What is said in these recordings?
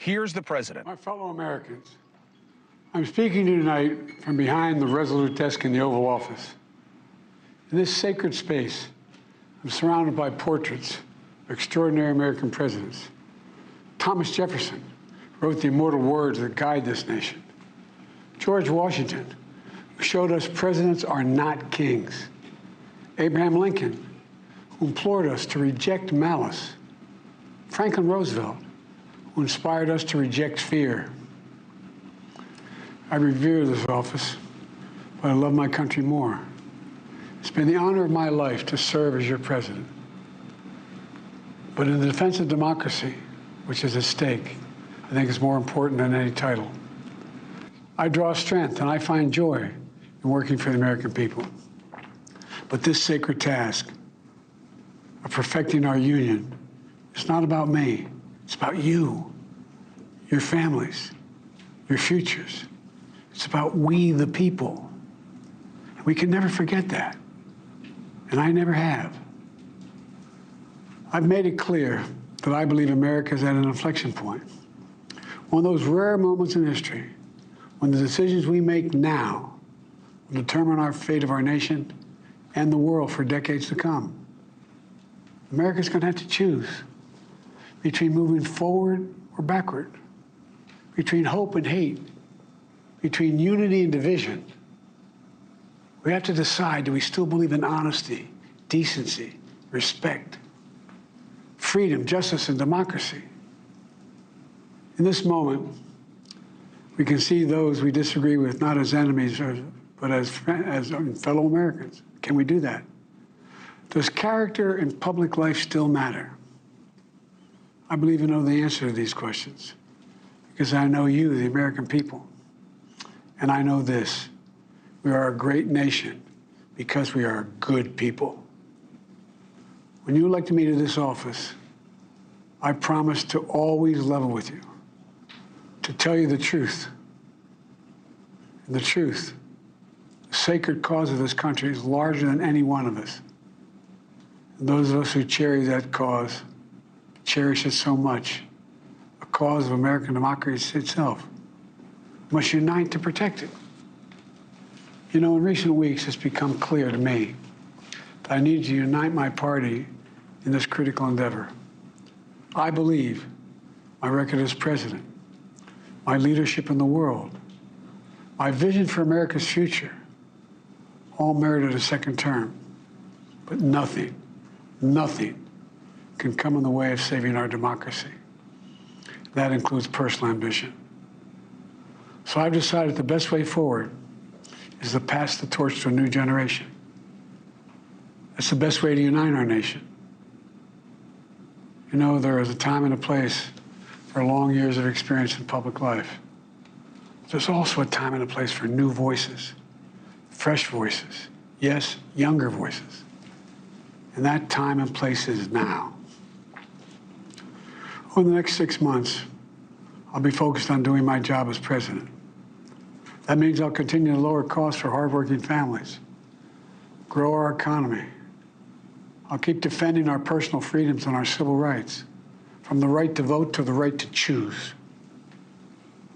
Here's the president. My fellow Americans, I'm speaking to you tonight from behind the resolute desk in the Oval Office. In this sacred space, I'm surrounded by portraits of extraordinary American presidents. Thomas Jefferson wrote the immortal words that guide this nation. George Washington, who showed us presidents are not kings. Abraham Lincoln, who implored us to reject malice. Franklin Roosevelt, who inspired us to reject fear. I revere this office, but I love my country more. It's been the honor of my life to serve as your president. But in the defense of democracy, which is at stake, I think it's more important than any title. I draw strength and I find joy in working for the American people. But this sacred task of perfecting our union is not about me. It's about you, your families, your futures. It's about we, the people. And we can never forget that. And I never have. I've made it clear that I believe America is at an inflection point. One of those rare moments in history when the decisions we make now will determine our fate of our nation and the world for decades to come. America's going to have to choose between moving forward or backward, between hope and hate, between unity and division. We have to decide, do we still believe in honesty, decency, respect, freedom, justice, and democracy? In this moment, we can see those we disagree with not as enemies, but as fellow Americans. Can we do that? Does character in public life still matter? I believe I know the answer to these questions because I know you, the American people. And I know this, we are a great nation because we are good people. When you elected me to this office, I promised to always level with you, to tell you the truth. And the truth, the sacred cause of this country is larger than any one of us. And those of us who cherish that cause, cherish it so much, a cause of American democracy itself, must unite to protect it. You know, in recent weeks, it's become clear to me that I need to unite my party in this critical endeavor. I believe my record as president, my leadership in the world, my vision for America's future, all merited a second term. But nothing can come in the way of saving our democracy. That includes personal ambition. So I've decided the best way forward is to pass the torch to a new generation. That's the best way to unite our nation. You know, there is a time and a place for long years of experience in public life. There's also a time and a place for new voices, fresh voices, yes, younger voices. And that time and place is now. Over the next 6 months, I'll be focused on doing my job as president. That means I'll continue to lower costs for hardworking families, grow our economy. I'll keep defending our personal freedoms and our civil rights, from the right to vote to the right to choose.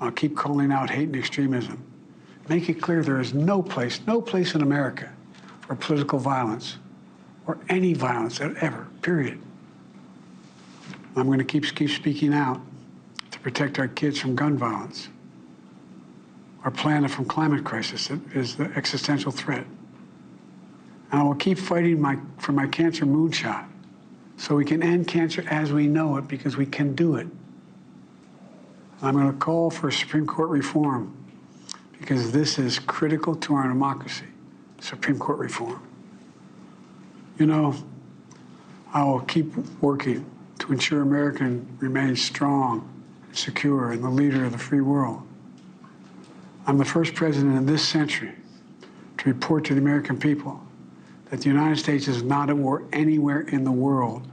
I'll keep calling out hate and extremism. Make it clear there is no place in America for political violence or any violence ever, period. I'm going to keep speaking out to protect our kids from gun violence. Our planet from climate crisis is the existential threat. And I will keep fighting for my cancer moonshot so we can end cancer as we know it, because we can do it. I'm going to call for Supreme Court reform because this is critical to our democracy, Supreme Court reform. You know, I will keep working to ensure America remains strong and secure and the leader of the free world. I'm the first president in this century to report to the American people that the United States is not at war anywhere in the world.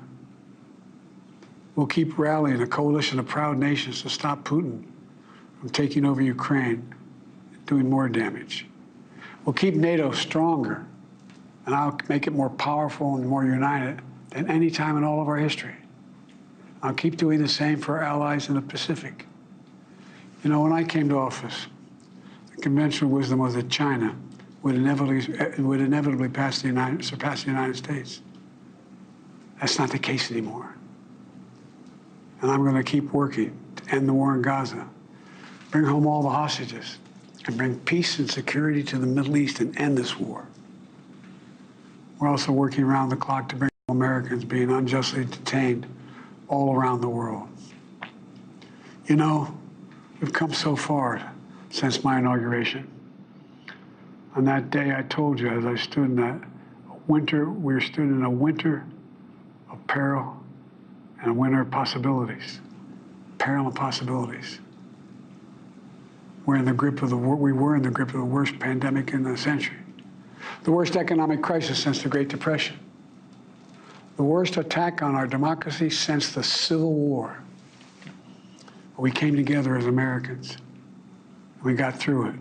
We'll keep rallying a coalition of proud nations to stop Putin from taking over Ukraine and doing more damage. We'll keep NATO stronger, and I'll make it more powerful and more united than any time in all of our history. I'll keep doing the same for our allies in the Pacific You know, when I came to office, the conventional wisdom was that China would inevitably surpass the United States. That's not the case anymore. And I'm going to keep working to end the war in Gaza, bring home all the hostages, and bring peace and security to the Middle East and end this war. We're also working around the clock to bring home Americans being unjustly detained all around the world. You know, we've come so far since my inauguration. On that day, I told you, as I stood in that winter, we stood in a winter of peril and a winter of possibilities. Peril and possibilities. We were in the grip of the worst pandemic in the century, the worst economic crisis since the Great Depression, the worst attack on our democracy since the Civil War. But we came together as Americans. We got through it.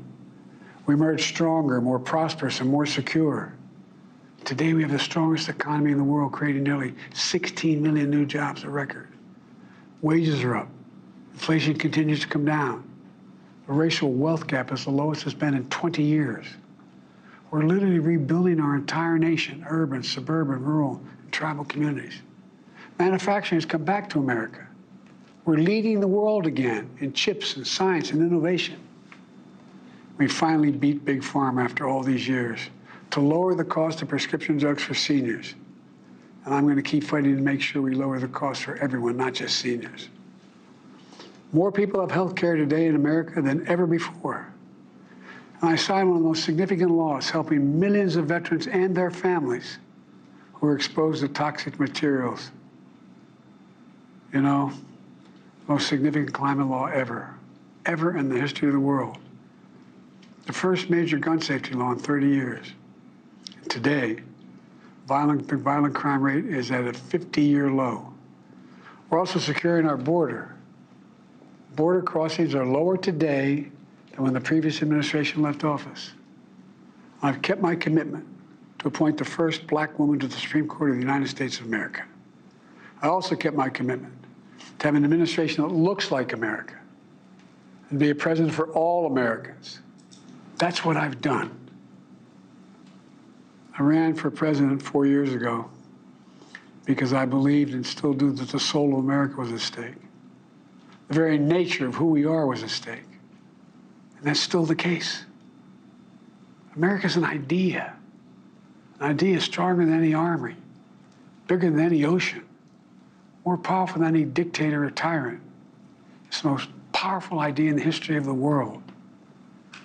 We emerged stronger, more prosperous, and more secure. Today, we have the strongest economy in the world, creating nearly 16 million new jobs, a record. Wages are up. Inflation continues to come down. The racial wealth gap is the lowest it's been in 20 years. We're literally rebuilding our entire nation, urban, suburban, rural, and tribal communities. Manufacturing has come back to America. We're leading the world again in chips and science and innovation. We finally beat Big Pharma after all these years to lower the cost of prescription drugs for seniors. And I'm going to keep fighting to make sure we lower the cost for everyone, not just seniors. More people have health care today in America than ever before. And I signed one of the most significant laws helping millions of veterans and their families who are exposed to toxic materials. You know, most significant climate law ever in the history of the world. The first major gun safety law in 30 years. And today, the violent crime rate is at a 50-year low. We're also securing our border. Border crossings are lower today than when the previous administration left office. I've kept my commitment to appoint the first black woman to the Supreme Court of the United States of America. I also kept my commitment to have an administration that looks like America and be a president for all Americans. That's what I've done. I ran for president 4 years ago because I believed and still do that the soul of America was at stake. The very nature of who we are was at stake. And that's still the case. America's an idea. An idea stronger than any army, bigger than any ocean, more powerful than any dictator or tyrant. It's the most powerful idea in the history of the world.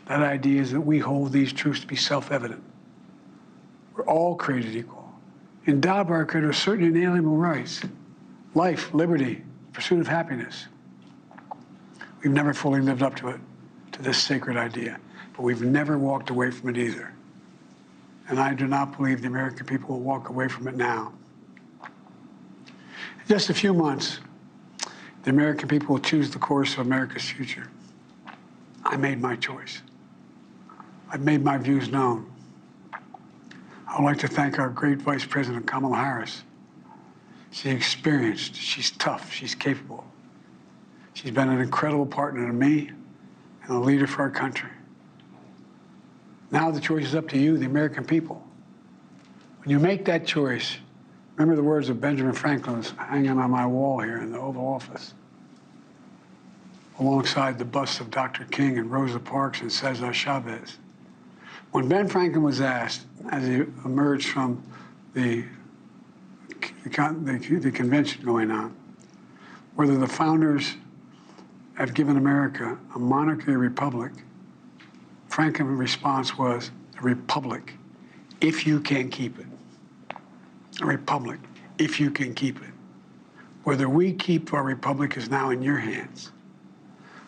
That idea is that we hold these truths to be self-evident. We're all created equal, endowed by our Creator with certain inalienable rights: life, liberty, pursuit of happiness. We've never fully lived up to it, to this sacred idea, but we've never walked away from it either. And I do not believe the American people will walk away from it now. In just a few months, the American people will choose the course of America's future. I made my choice. I've made my views known. I would like to thank our great Vice President, Kamala Harris. She's experienced, she's tough, she's capable. She's been an incredible partner to me and a leader for our country. Now the choice is up to you, the American people. When you make that choice, remember the words of Benjamin Franklin hanging on my wall here in the Oval Office, alongside the busts of Dr. King and Rosa Parks and Cesar Chavez. When Ben Franklin was asked, as he emerged from the convention going on, whether the founders had given America a monarchy or republic, Franklin's response was, a republic, if you can keep it. A republic, if you can keep it. Whether we keep our republic is now in your hands.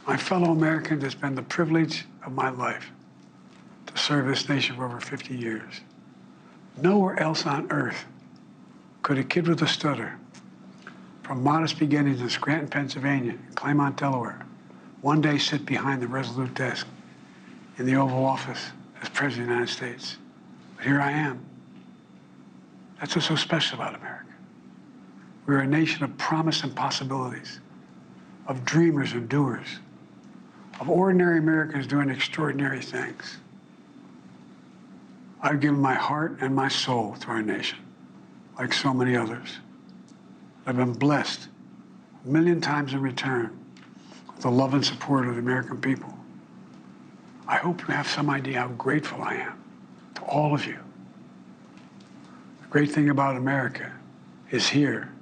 My fellow Americans, it's been the privilege of my life to serve this nation for over 50 years. Nowhere else on earth could a kid with a stutter, from modest beginnings in Scranton, Pennsylvania, and Claymont, Delaware, one day sit behind the resolute desk in the Oval Office as President of the United States. But here I am. That's what's so special about America. We're a nation of promise and possibilities, of dreamers and doers. of ordinary Americans doing extraordinary things. I've given my heart and my soul to our nation, like so many others. I've been blessed a million times in return with the love and support of the American people. I hope you have some idea how grateful I am to all of you. The great thing about America is here,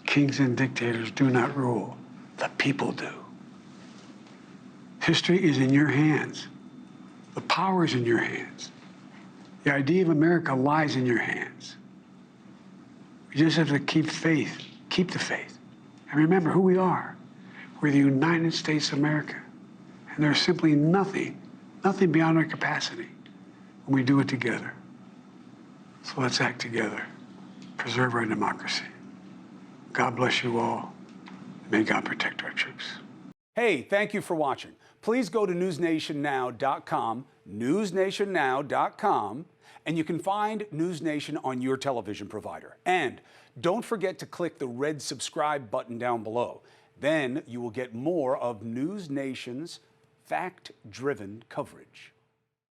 kings and dictators do not rule, the people do. History is in your hands. The power is in your hands. The idea of America lies in your hands. We just have to keep faith, keep the faith, and remember who we are. We're the United States of America, and there's simply nothing beyond our capacity when we do it together. So let's act together, preserve our democracy. God bless you all. May God protect our troops. Hey, thank you for watching. Please go to newsnationnow.com, newsnationnow.com, and you can find NewsNation on your television provider. And don't forget to click the red subscribe button down below. Then you will get more of NewsNation's fact-driven coverage.